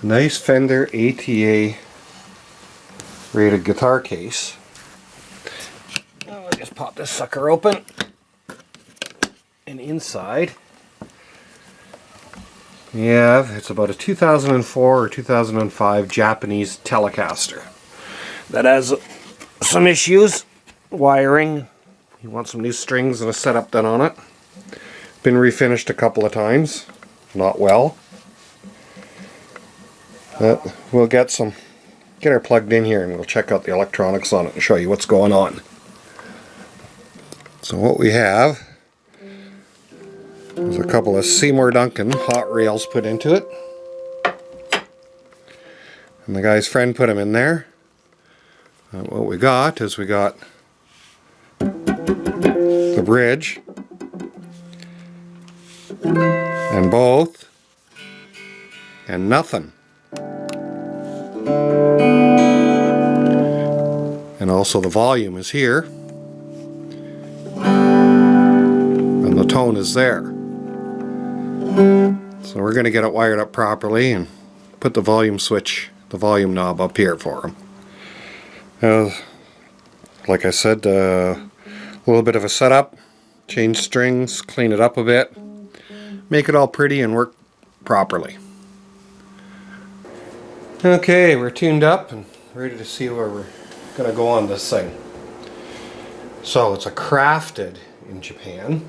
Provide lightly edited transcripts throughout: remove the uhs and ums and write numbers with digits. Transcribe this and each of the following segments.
Nice Fender ATA rated guitar case. I'll just pop this sucker open. And inside, yeah, it's about a 2004 or 2005 Japanese Telecaster that has some issues wiring. You want some new strings and a setup done on it. Been refinished a couple of times, not well. But we'll get her plugged in here and we'll check out the electronics on it and show you what's going on. So what we have is a couple of Seymour Duncan hot rails put into it. And the guy's friend put them in there. What we got is we got the bridge and both and nothing. And also the volume is here and the tone is there. So we're going to get it wired up properly and put the volume switch, the volume knob up here for him. Like I said, a little bit of a setup, change strings, clean it up a bit, make it all pretty and work properly. Okay, we're tuned up and ready to see where we're going to go on this thing. So it's a crafted in Japan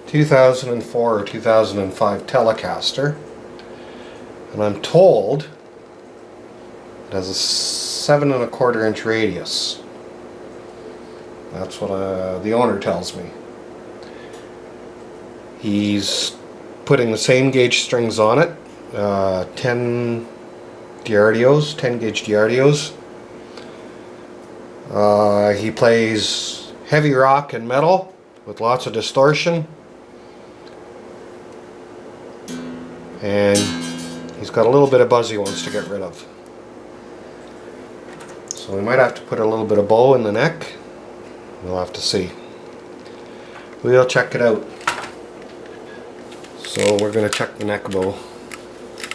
2004 or 2005 Telecaster, and I'm told it has a 7 1/4 inch radius. That's what the owner tells me. He's putting the same gauge strings on it, 10 Diardios, 10 gauge Diardios. He plays heavy rock and metal with lots of distortion, and he's got a little bit of buzz he wants to get rid of. So we might have to put a little bit of bow in the neck. We'll have to see. We'll check it out. So we're going to check the neck bow,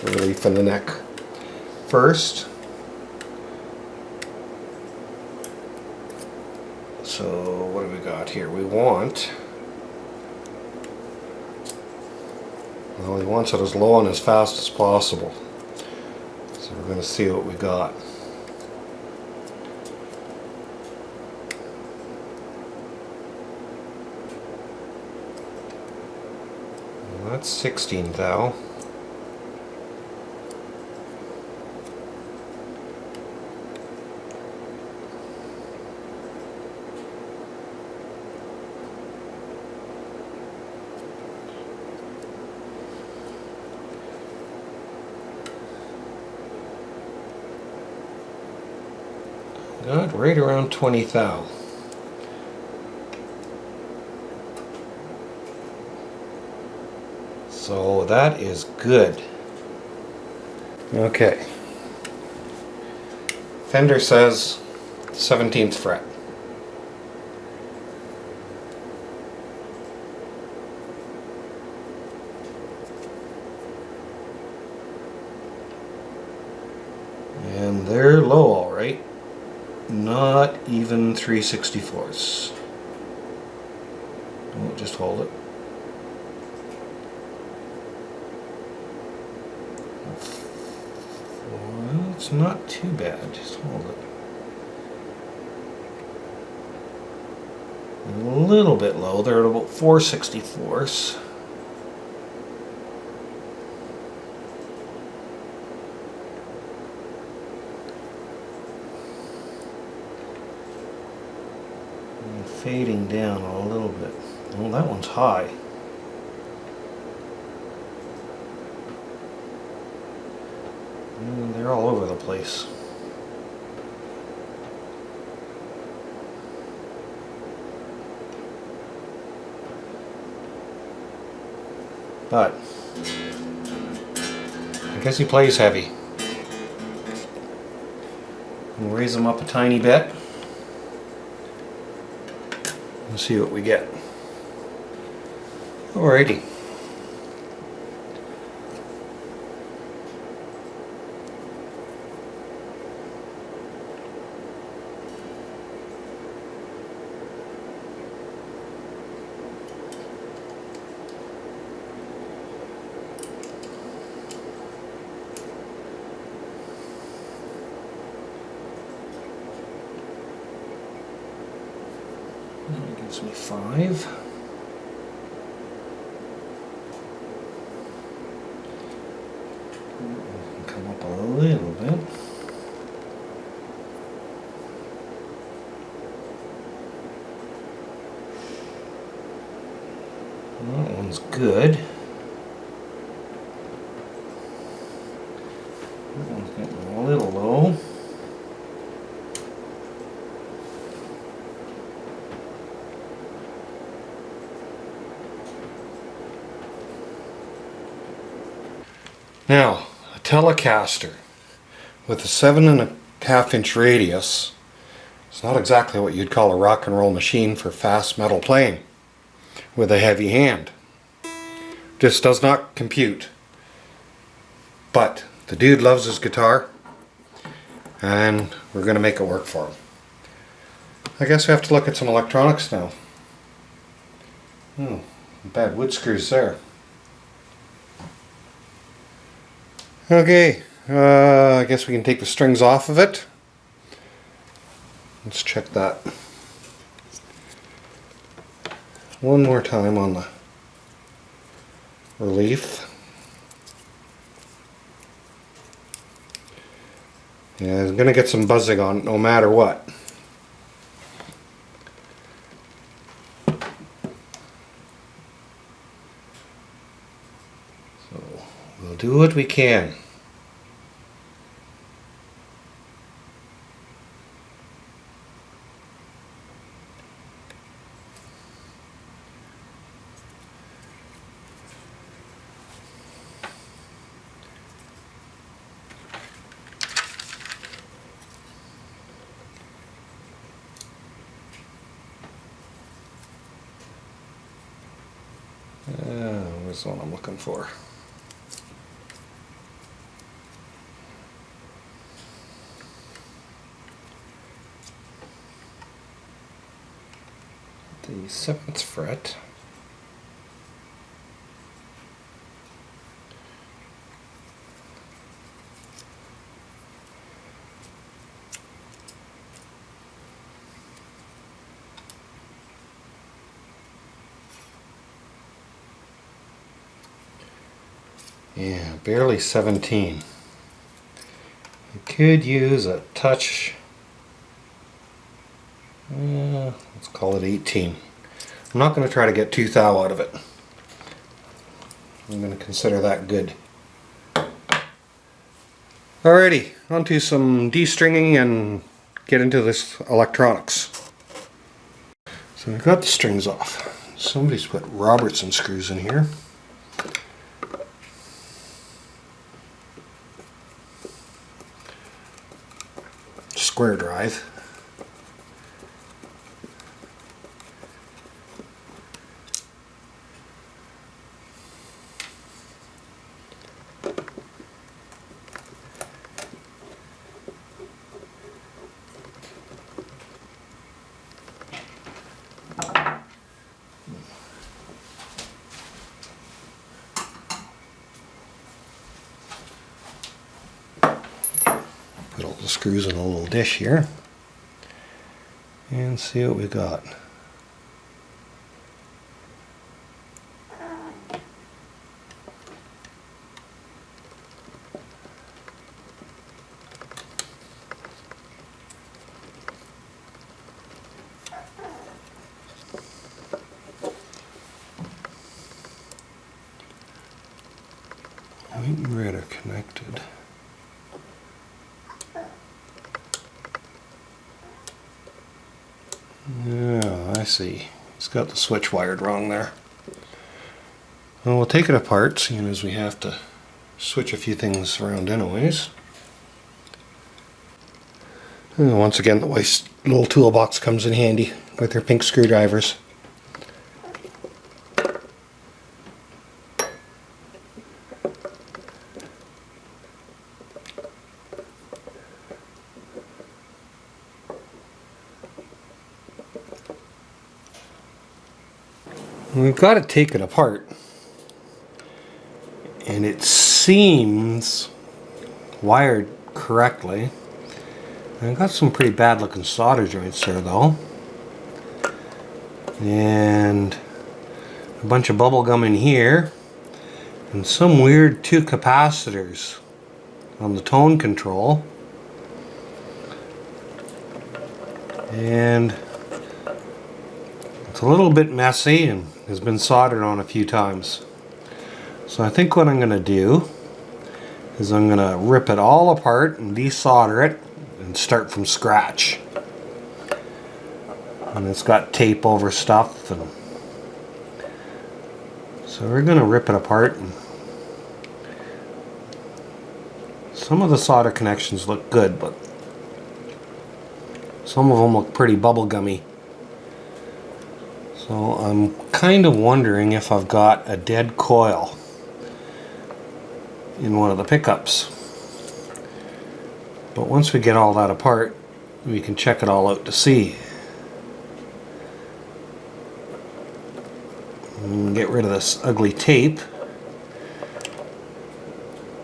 the relief in the neck first. So what do we got here? We want, well, he wants it as low and as fast as possible. So we're going to see what we got. Well, that's 16 thou. Got right around 20 thou. So that is good. Okay. Fender says 17th fret. And they're low, all right. Not even 3/64. Oh, just hold it. Well, it's not too bad. Just hold it. A little bit low. They're at about 4/64. Fading down a little bit. Oh, that one's high. They're all over the place. But I guess he plays heavy. We'll raise him up a tiny bit. Let's see what we get. Alrighty. gives me 5. Come up a little bit. That one's good. That one's getting a little low. Now, a Telecaster with a 7.5-inch radius. It's not exactly what you'd call a rock and roll machine for fast metal playing with a heavy hand. Just does not compute. But the dude loves his guitar, and we're going to make it work for him. I guess we have to look at some electronics now. Bad wood screws there. Okay, I guess we can take the strings off of it. Let's check that one more time on the relief. Yeah, I'm going to get some buzzing on it no matter what. So we'll do what we can. Where's the one I'm looking for? The 7th fret. Yeah, barely 17. You could use a touch, let's call it 18. I'm not going to try to get tooth thou out of it. I'm going to consider that good. Alrighty, on to some de-stringing and get into this electronics. So I've got the strings off. Somebody's put Robertson screws in here. Square drive. Put all the screws in a little dish here and see what we got. White and red are connected. Yeah, I see. It's got the switch wired wrong there. Well, we'll take it apart, seeing as we have to switch a few things around anyways. And once again, the wife's little toolbox comes in handy with her pink screwdrivers. We've got to take it apart, and it seems wired correctly. I've got some pretty bad looking solder joints there though. and a bunch of bubble gum in here, and some weird 2 capacitors on the tone control, and it's a little bit messy and has been soldered on a few times. So I think what I'm going to do is I'm going to rip it all apart and desolder it and start from scratch. And it's got tape over stuff, and so we're going to rip it apart. And some of the solder connections look good, but some of them look pretty bubblegummy. So I'm kind of wondering if I've got a dead coil in one of the pickups. But once we get all that apart, we can check it all out to see. And get rid of this ugly tape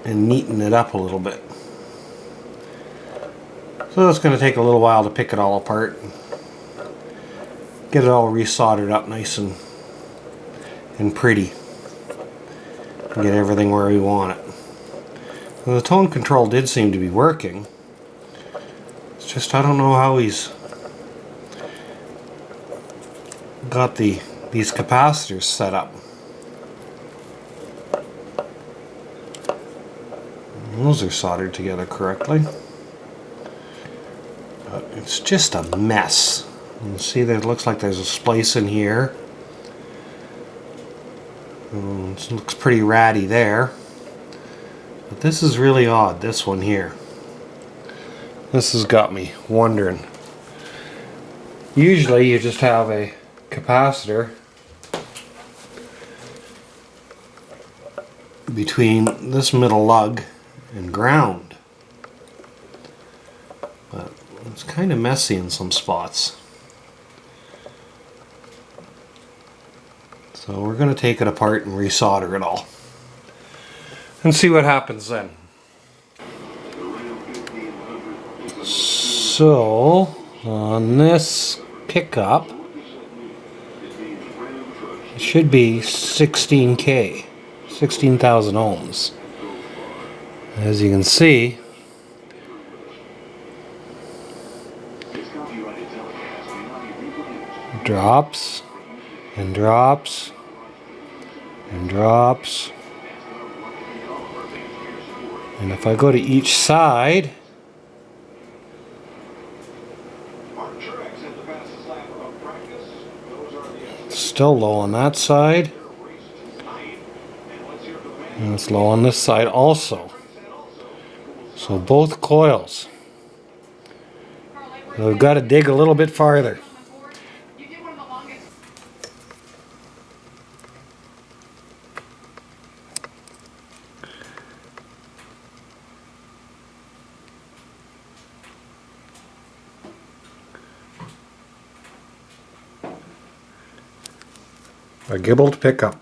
and neaten it up a little bit. So it's going to take a little while to pick it all apart, get it all resoldered up nice and pretty, and get everything where we want it. Now, the tone control did seem to be working. It's just I don't know how he's got these capacitors set up. And those are soldered together correctly. But it's just a mess. You see that it looks like there's a splice in here. It looks pretty ratty there. But this is really odd, this one here. This has got me wondering. Usually you just have a capacitor between this middle lug and ground. But it's kind of messy in some spots. So we're going to take it apart and resolder it all and see what happens then. So on this pickup it should be 16K, 16,000 ohms. As you can see, it drops and drops and drops, and if I go to each side, it's still low on that side, and it's low on this side also. So both coils. So we've got to dig a little bit farther. A gibbled pickup.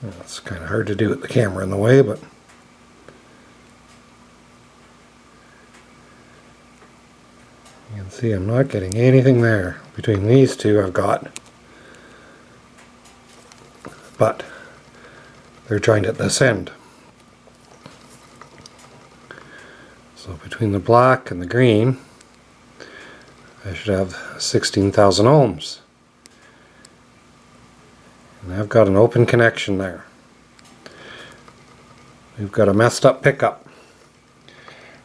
Well, it's kind of hard to do with the camera in the way, but you can see I'm not getting anything there. Between these two I've got, but they're joined at this end. So between the black and the green, I should have 16,000 ohms. And I've got an open connection there. We've got a messed up pickup.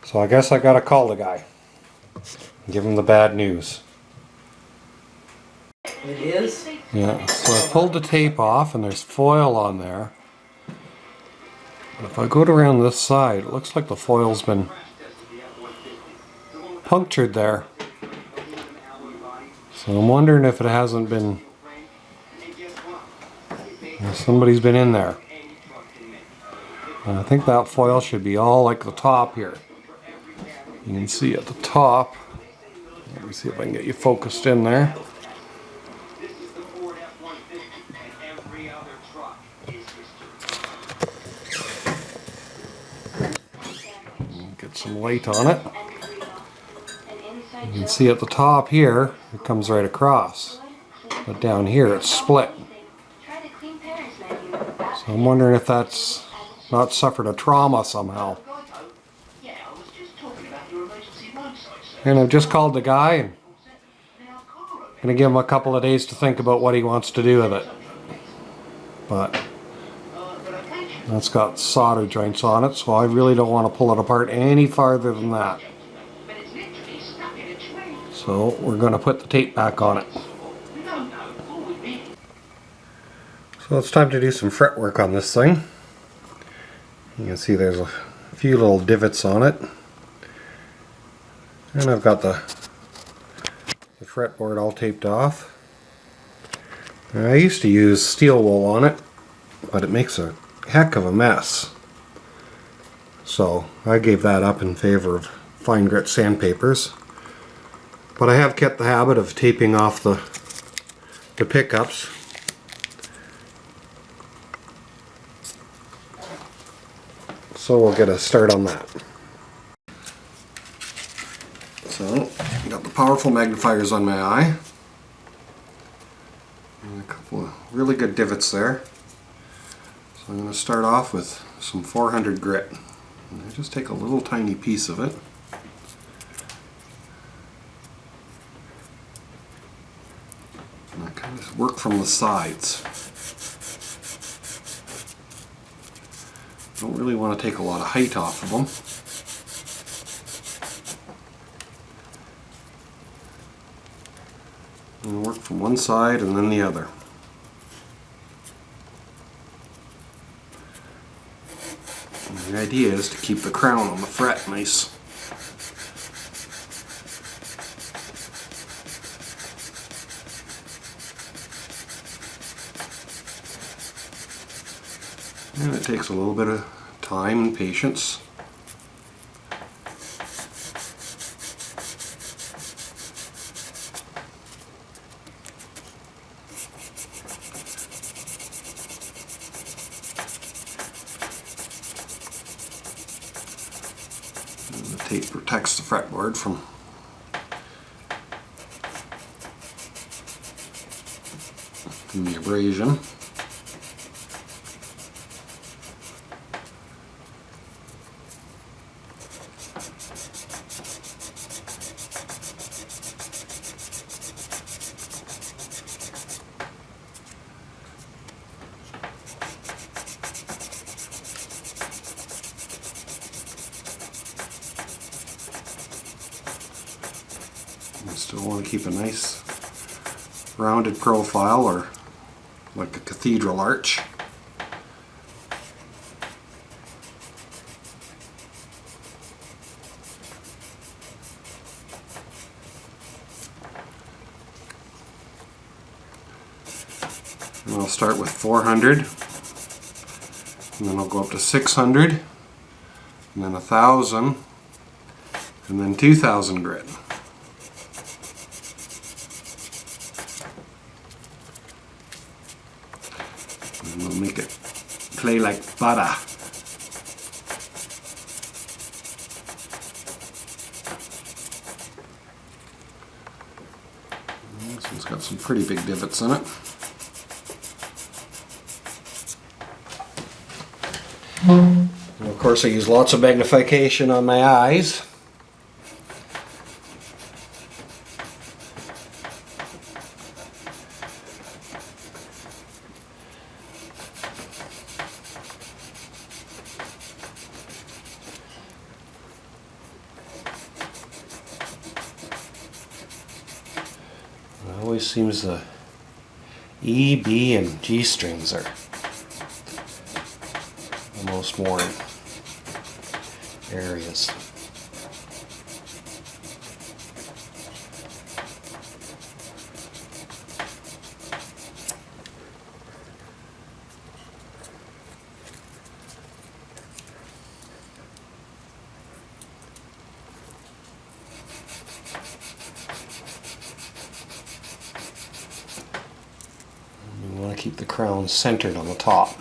So I guess I gotta call the guy and give him the bad news. It is? Yeah, so I pulled the tape off and there's foil on there. If I go around this side, it looks like the foil's been punctured there. So I'm wondering if it hasn't been, if somebody's been in there. And I think that foil should be all like the top here. You can see at the top, let me see if I can get you focused in there. Get some light on it. You can see at the top here, it comes right across. But down here it's split. So I'm wondering if that's not suffered a trauma somehow. And I've just called the guy and I'm going to give him a couple of days to think about what he wants to do with it. But that's got solder joints on it, so I really don't want to pull it apart any farther than that. So we're going to put the tape back on it. So it's time to do some fretwork on this thing. You can see there's a few little divots on it. And I've got the fretboard all taped off. And I used to use steel wool on it, but it makes a heck of a mess. So I gave that up in favor of fine grit sandpapers. But I have kept the habit of taping off the pickups. So we'll get a start on that. So, got the powerful magnifiers on my eye. And a couple of really good divots there. So I'm going to start off with some 400 grit. And I just take a little tiny piece of it. And I kind of work from the sides. Don't really want to take a lot of height off of them. And work from one side and then the other. And the idea is to keep the crown on the fret nice. And it takes a little bit of time and patience. And the tape protects the fretboard from the abrasion. I still want to keep a nice rounded profile, or like a cathedral arch. And I'll start with 400, and then I'll go up to 600, and then 1,000, and then 2,000 grit. And we'll make it play like butter. And this one's got some pretty big divots in it. And of course I use lots of magnification on my eyes. It always seems the E, B, and G strings are the most worn areas. keep the crown centered on the top.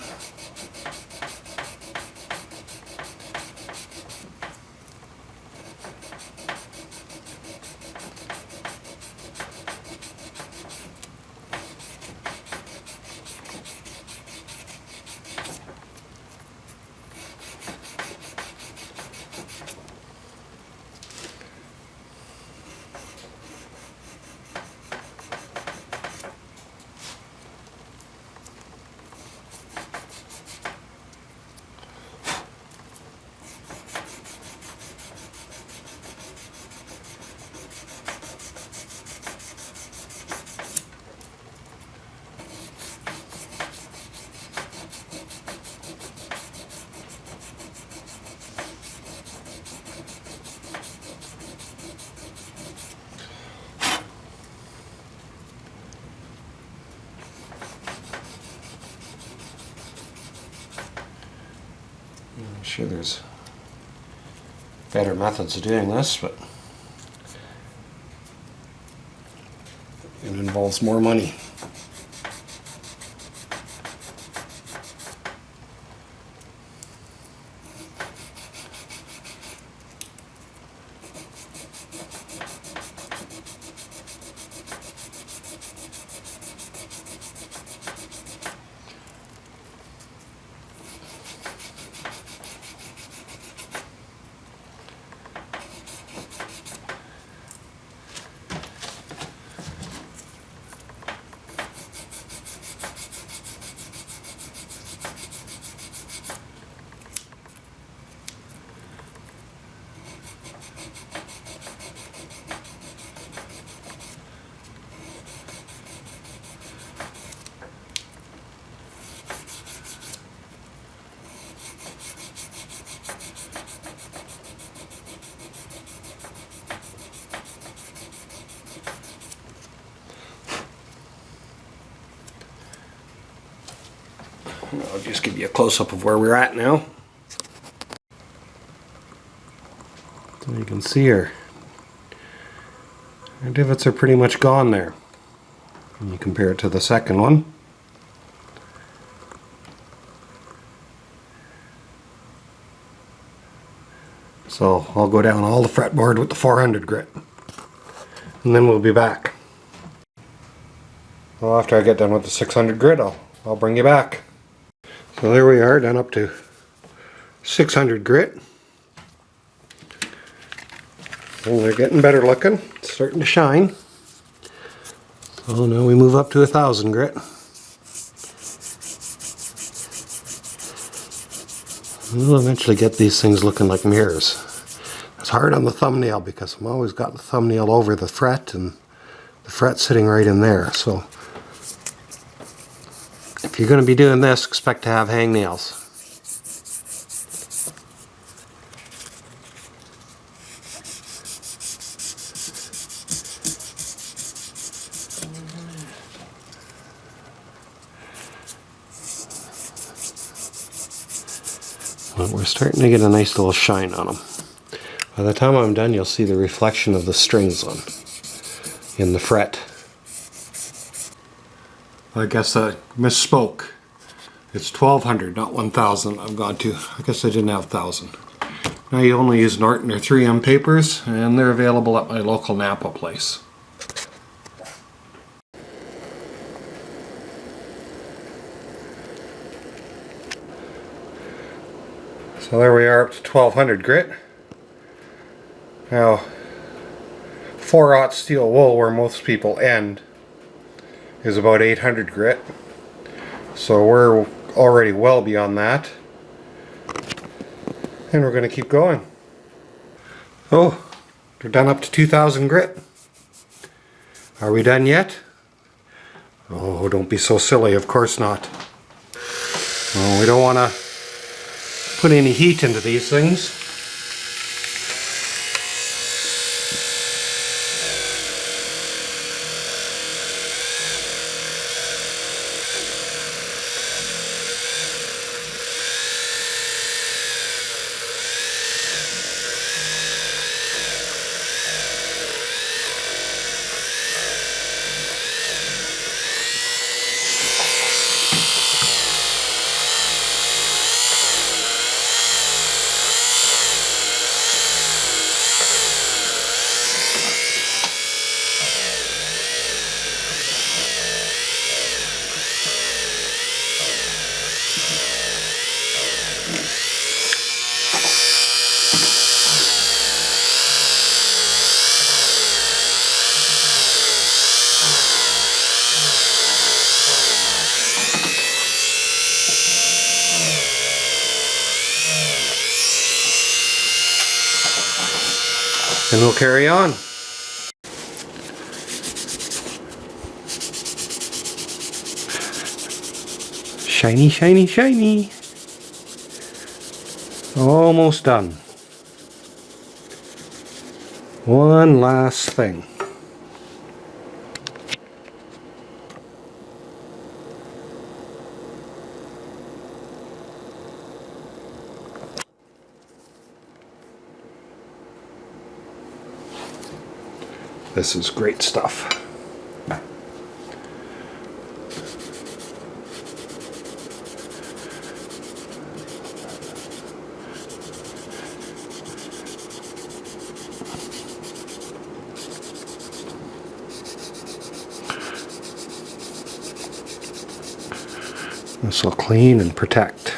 I'm sure there's better methods of doing this, but it involves more money. I'll just give you a close-up of where we're at now. So you can see our divots are pretty much gone there. When you compare it to the second one. So I'll go down all the fretboard with the 400 grit. And then we'll be back. Well, after I get done with the 600 grit, I'll bring you back. So there we are, done up to 600 grit. And they're getting better looking. It's starting to shine. So now we move up to 1000 grit. We'll eventually get these things looking like mirrors. It's hard on the thumbnail because I've always got the thumbnail over the fret and the fret sitting right in there. So if you're going to be doing this, expect to have hangnails. Well, we're starting to get a nice little shine on them. By the time I'm done, you'll see the reflection of the strings in the fret. I guess I misspoke. It's 1200, not 1000. I've gone to. I guess I didn't have 1000. Now you only use Norton or 3M papers, and they're available at my local Napa place. So there we are up to 1200 grit. Now 4/0 steel wool, where most people end, is about 800 grit. So we're already well beyond that. And we're going to keep going. Oh, we're done up to 2000 grit. Are we done yet? Oh, don't be so silly, of course not. Oh, we don't want to put any heat into these things. And we'll carry on. Shiny, shiny, shiny. Almost done. One last thing. This is great stuff. This will clean and protect.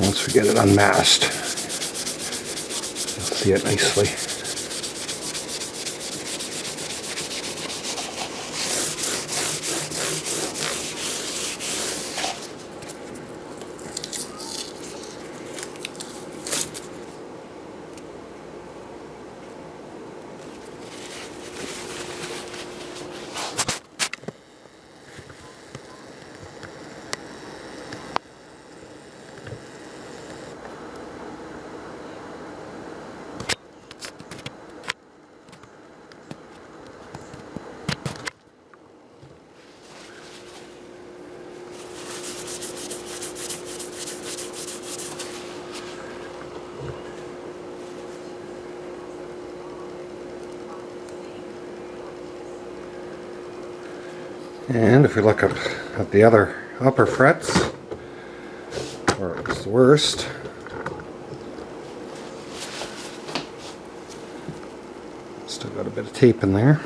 Once we get it unmasked, you'll see it nicely. And if we look up at the other upper frets, where it was the worst, still got a bit of tape in there.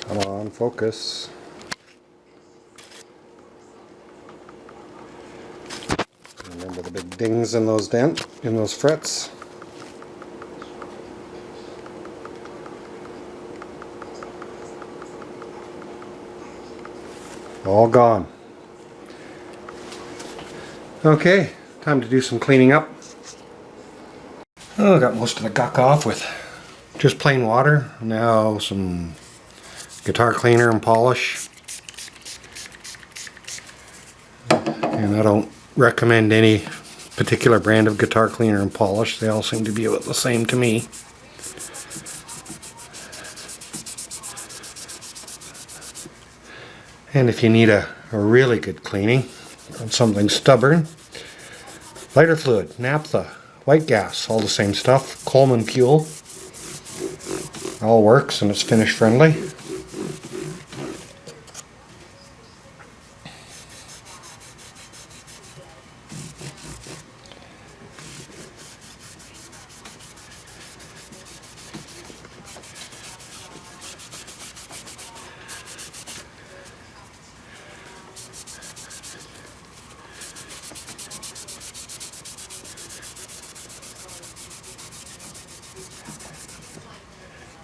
Come on, focus. Remember the big dings in those frets. All gone. Okay, time to do some cleaning up. Oh, I got most of the guck off with just plain water. Now some guitar cleaner and polish. And I don't recommend any particular brand of guitar cleaner and polish. They all seem to be about the same to me. And if you need a really good cleaning on something stubborn, lighter fluid, naphtha, white gas, all the same stuff, Coleman fuel, all works and it's finish friendly.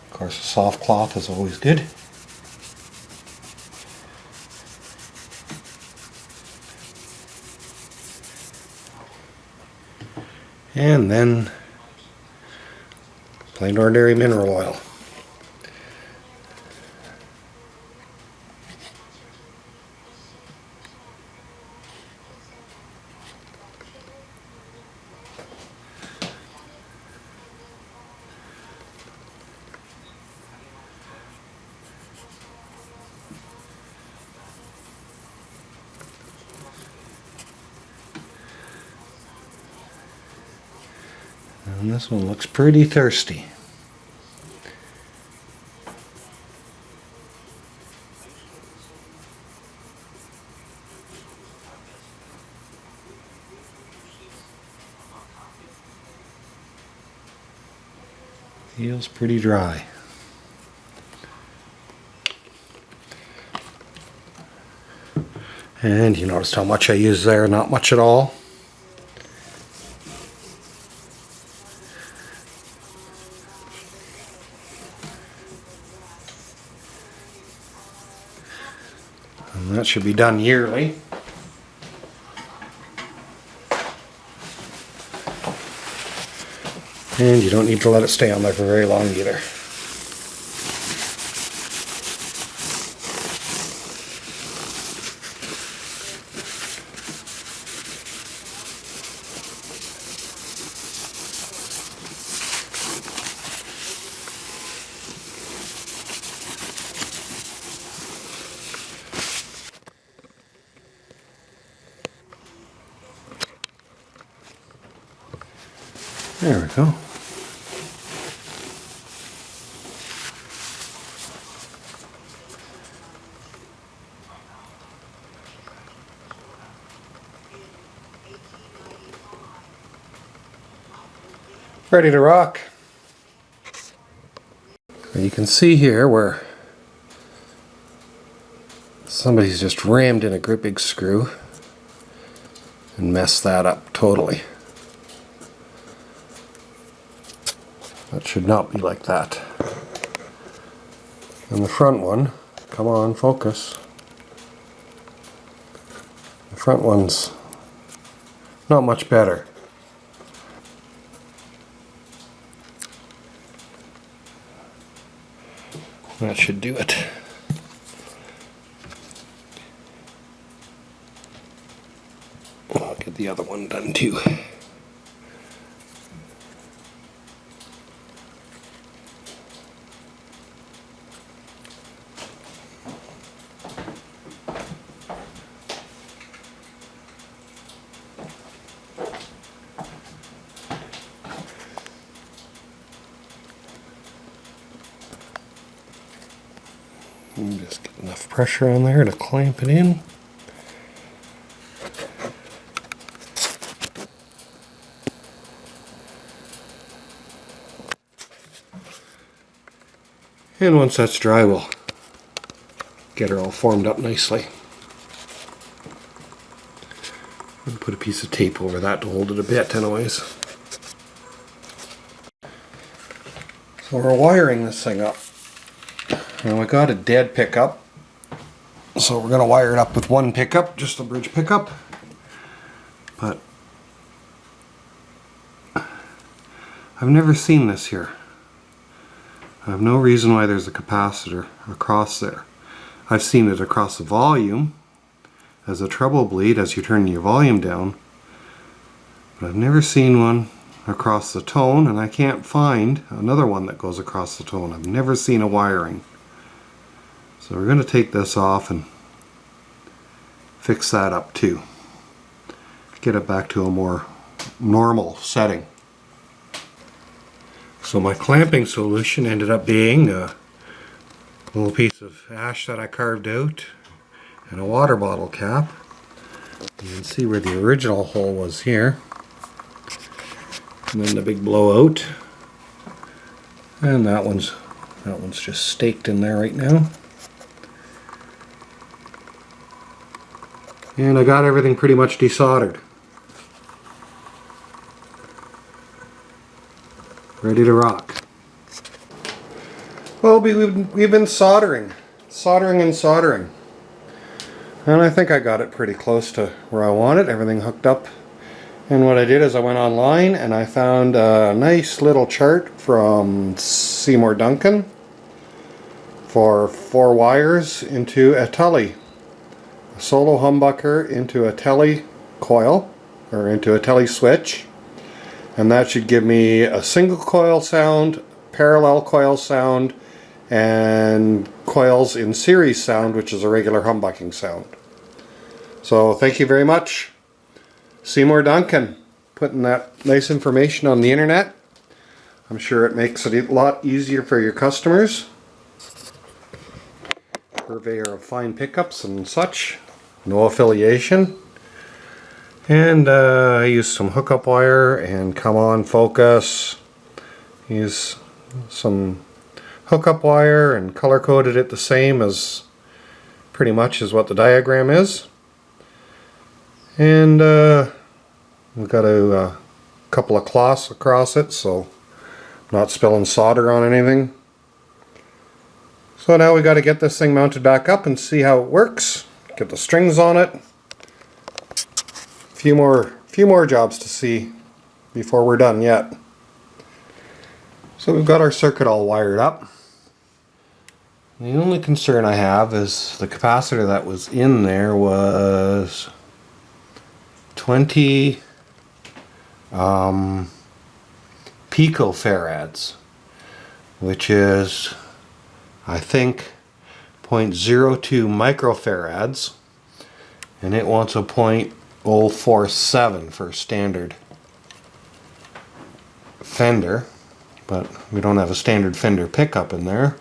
Of course, a soft cloth is always good. And then plain ordinary mineral oil. And this one looks pretty thirsty. Feels pretty dry. And you noticed how much I used there, not much at all. And that should be done yearly. And you don't need to let it stay on there for very long either. There we go. Ready to rock. You can see here where somebody's just rammed in a great big screw and messed that up totally. That should not be like that. And the front one, come on, focus. The front one's not much better. That should do it. I'll get the other one done too. And just get enough pressure on there to clamp it in. And once that's dry, we'll get her all formed up nicely. And put a piece of tape over that to hold it a bit anyways. So we're wiring this thing up. Now I got a dead pickup, so we're going to wire it up with one pickup, just a bridge pickup. But I've never seen this here. I have no reason why there's a capacitor across there. I've seen it across the volume as a treble bleed as you turn your volume down, but I've never seen one across the tone, and I can't find another one that goes across the tone. I've never seen a wiring. So we're going to take this off and fix that up too. Get it back to a more normal setting. So my clamping solution ended up being a little piece of ash that I carved out and a water bottle cap. You can see where the original hole was here. And then the big blowout. And that one's just staked in there right now. And I got everything pretty much desoldered. Ready to rock. Well, we've been soldering. And I think I got it pretty close to where I want it. Everything hooked up. And what I did is I went online and I found a nice little chart from Seymour Duncan for 4 wires into a Tele. A solo humbucker into a Tele coil, or into a Tele switch. And that should give me a single coil sound, parallel coil sound, and coils in series sound, which is a regular humbucking sound. So thank you very much, Seymour Duncan, putting that nice information on the internet. I'm sure it makes it a lot easier for your customers. Purveyor of fine pickups and such. No affiliation. And I used some hookup wire and come on focus. Use some hookup wire and color coded it the same as pretty much as what the diagram is. And we've got a couple of cloths across it, so not spilling solder on anything. So now we got to get this thing mounted back up and see how it works. Get the strings on it. Few more jobs to see before we're done yet. So we've got our circuit all wired up. The only concern I have is the capacitor that was in there was 20 picofarads, which is, I think, 0.02 microfarads, and it wants a 0.047 for standard Fender, but we don't have a standard Fender pickup in there.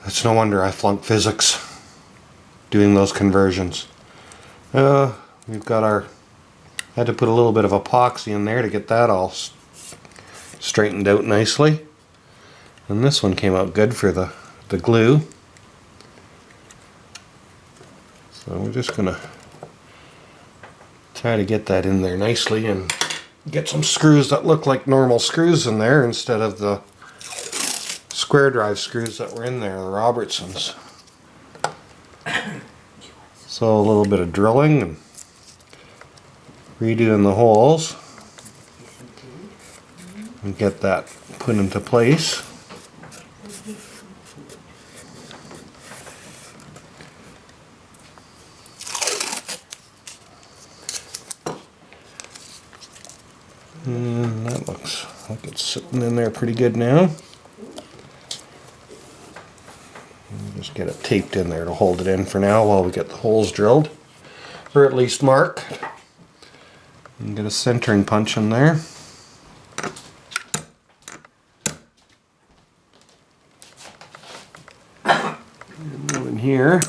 It's no wonder I flunked physics doing those conversions. We've got our, had to put a little bit of epoxy in there to get that all straightened out nicely. And this one came out good for the glue. So we're just gonna try to get that in there nicely and get some screws that look like normal screws in there instead of the square drive screws that were in there, the Robertsons. So a little bit of drilling and redoing the holes and get that put into place. And that looks like it's sitting in there pretty good now. Just get it taped in there to hold it in for now while we get the holes drilled, or at least marked. And get a centering punch in there. And go in here.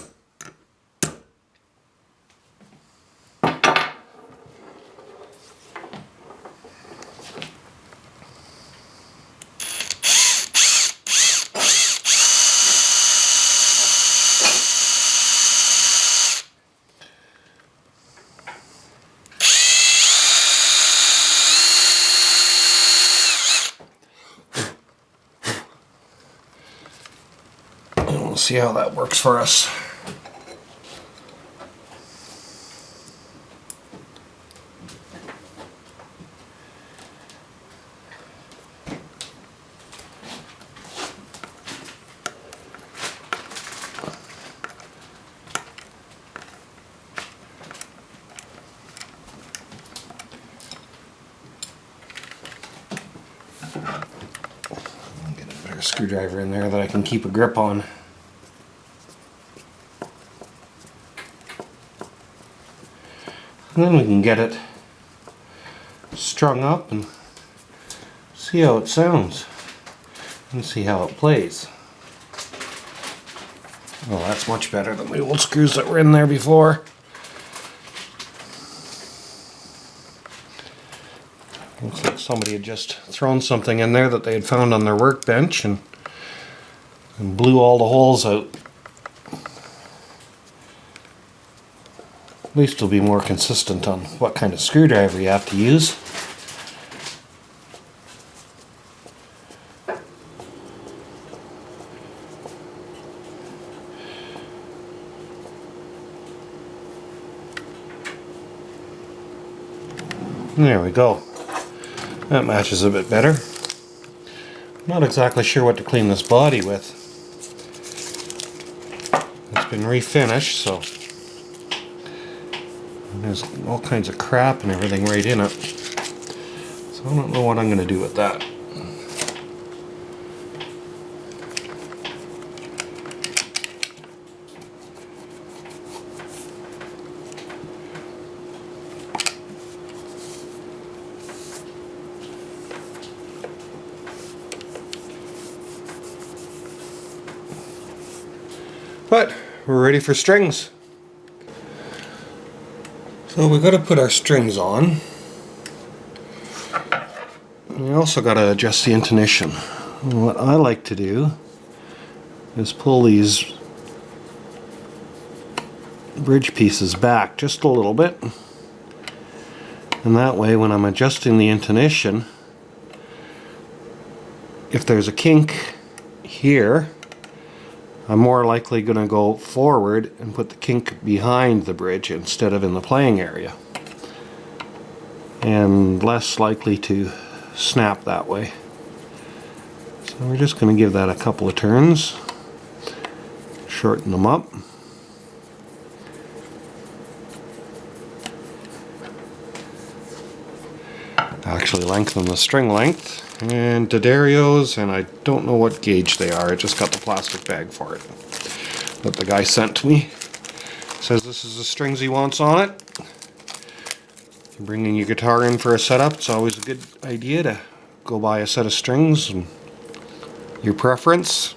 We'll see how that works for us. Get a better screwdriver in there that I can keep a grip on. And then we can get it strung up and see how it sounds and see how it plays. Well, that's much better than the old screws that were in there before. Looks like somebody had just thrown something in there that they had found on their workbench and blew all the holes out. At least it'll be more consistent on what kind of screwdriver you have to use. There we go. That matches a bit better. I'm not exactly sure what to clean this body with. It's been refinished, so there's all kinds of crap and everything right in it. So I don't know what I'm going to do with that. But we're ready for strings. So we got to put our strings on. We also got to adjust the intonation. And what I like to do is pull these bridge pieces back just a little bit. And that way when I'm adjusting the intonation, if there's a kink here, I'm more likely going to go forward and put the kink behind the bridge instead of in the playing area. And less likely to snap that way. So we're just going to give that a couple of turns. Shorten them up. Actually lengthen the string length. And D'Addarios, and I don't know what gauge they are. I just got the plastic bag for it that the guy sent to me. Says this is the strings he wants on it. If you're bringing your guitar in for a setup, it's always a good idea to go buy a set of strings and your preference.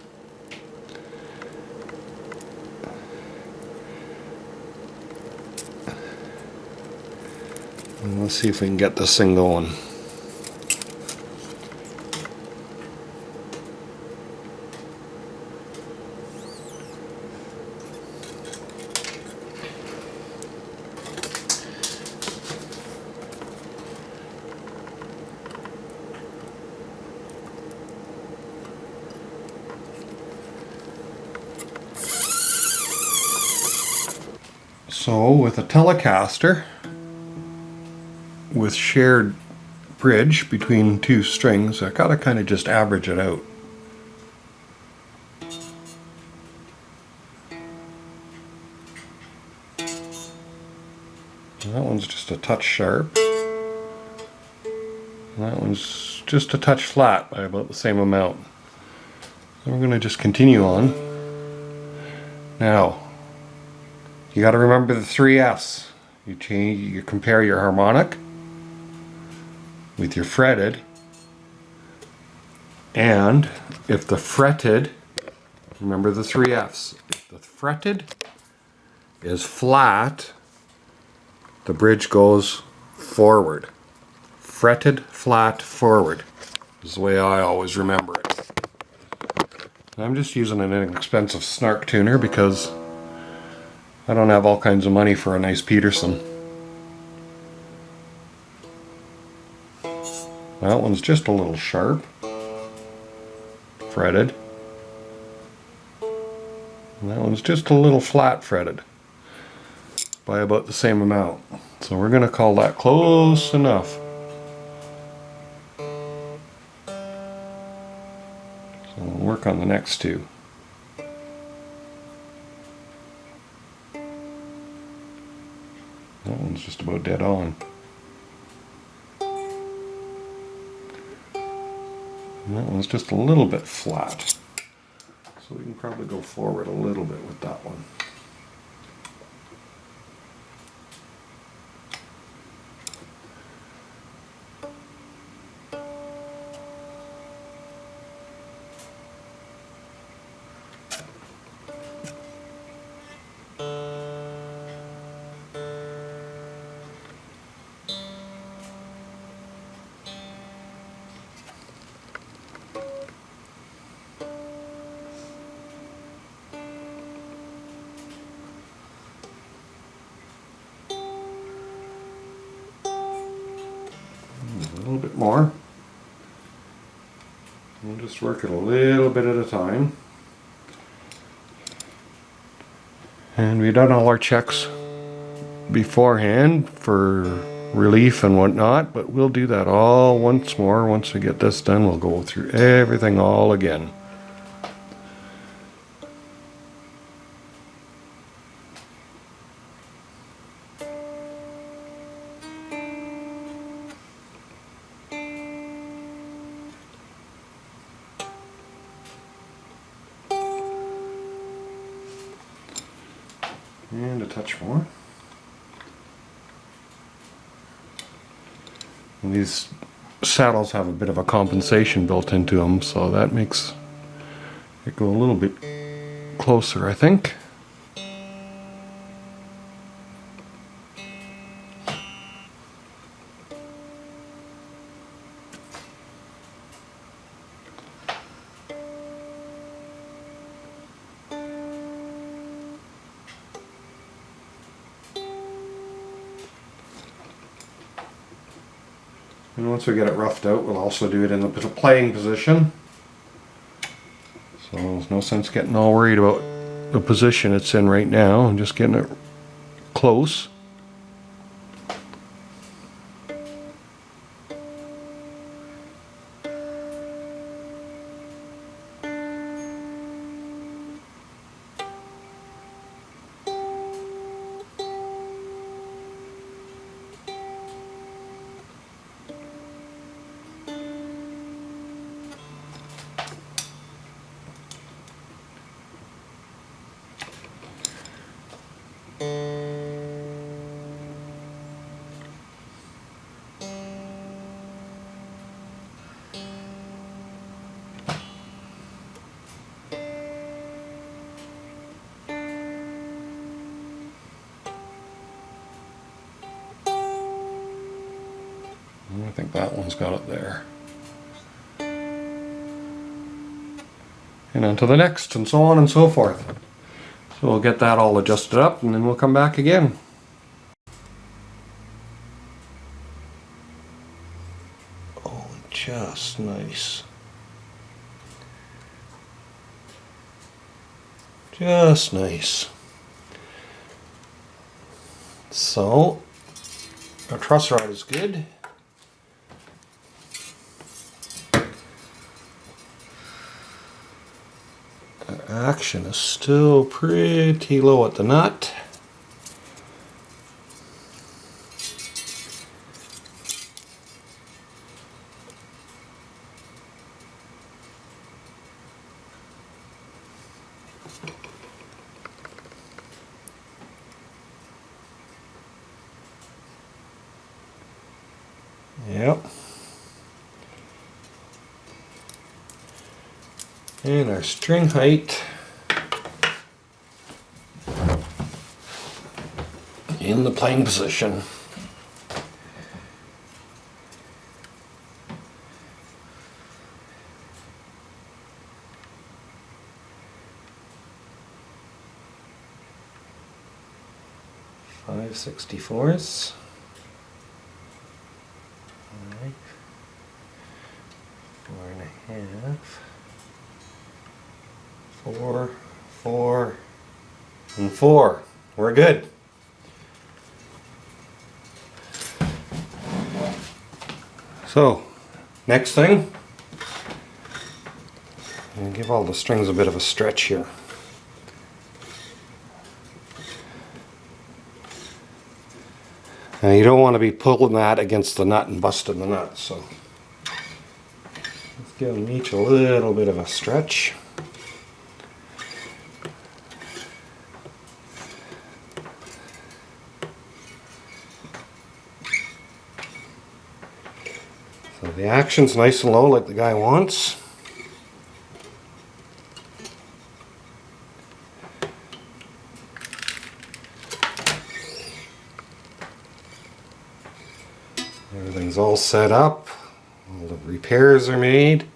And let's see if we can get this thing going. So with a Telecaster with shared bridge between two strings, I gotta kind of just average it out. And that one's just a touch sharp. And that one's just a touch flat by about the same amount. So we're gonna just continue on. Now, you got to remember the 3 F's. You compare your harmonic with your fretted, and if the fretted, remember the 3 F's. If the fretted is flat, the bridge goes forward. Fretted, flat, forward is the way I always remember it. I'm just using an inexpensive snark tuner because I don't have all kinds of money for a nice Peterson. That one's just a little sharp, fretted. And that one's just a little flat fretted by about the same amount. So we're going to call that close enough. So we'll work on the next two. That one's just about dead on. And that one's just a little bit flat. So we can probably go forward a little bit with that one. little bit more. We'll just work it a little bit at a time. And we've done all our checks beforehand for relief and whatnot, but we'll do that all once more. Once we get this done, we'll go through everything all again. And a touch more. And these saddles have a bit of a compensation built into them, so that makes it go a little bit closer, I think. And once we get it roughed out, we'll also do it in the playing position. So there's no sense getting all worried about the position it's in right now and just getting it close. I think that one's got it there. And on to the next, and so on and so forth. So we'll get that all adjusted up, and then we'll come back again. Oh, just nice. Just nice. So, our truss rod is good. Our action is still pretty low at the nut. Yep. And our string height in the playing position. Five 64s. All right. 4.5. 4, 4, and 4. We're good. So, next thing, I'm going to give all the strings a bit of a stretch here. Now you don't want to be pulling that against the nut and busting the nut, so let's give them each a little bit of a stretch. So the action's nice and low like the guy wants. Everything's all set up. All the repairs are made.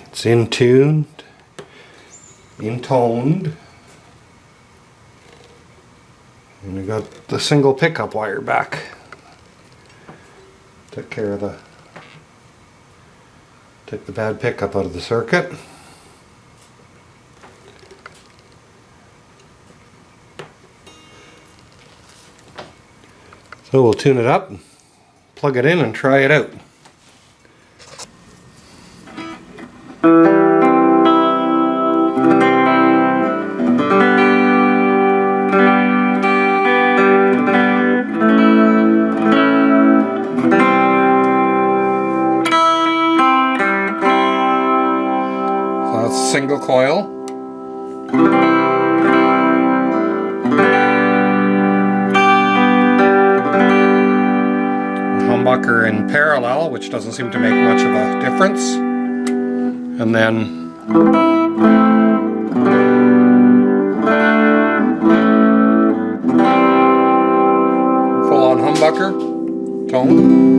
It's in tuned, intoned. And we got the single pickup wire back. Take the bad pickup out of the circuit. So we'll tune it up, plug it in and try it out. So that's a single coil. Humbucker in parallel, which doesn't seem to make much of a difference. And then full-on humbucker tone.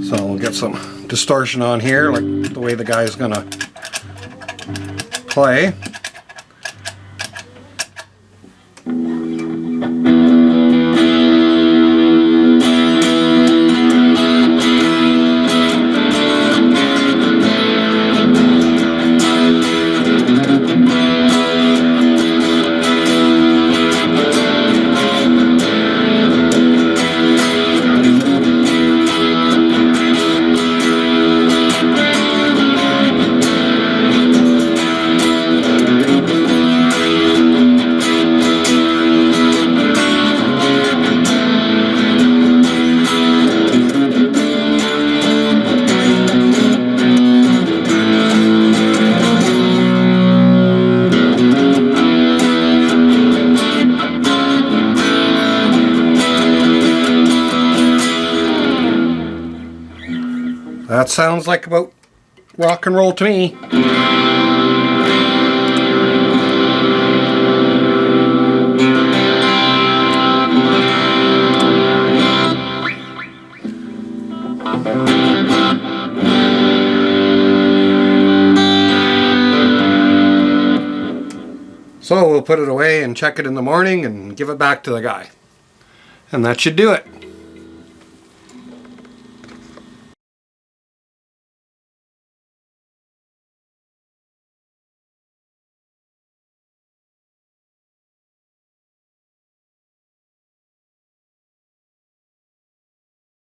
So we'll get some distortion on here, like the way the guy is gonna play. That sounds like about rock and roll to me. So we'll put it away and check it in the morning and give it back to the guy. And that should do it.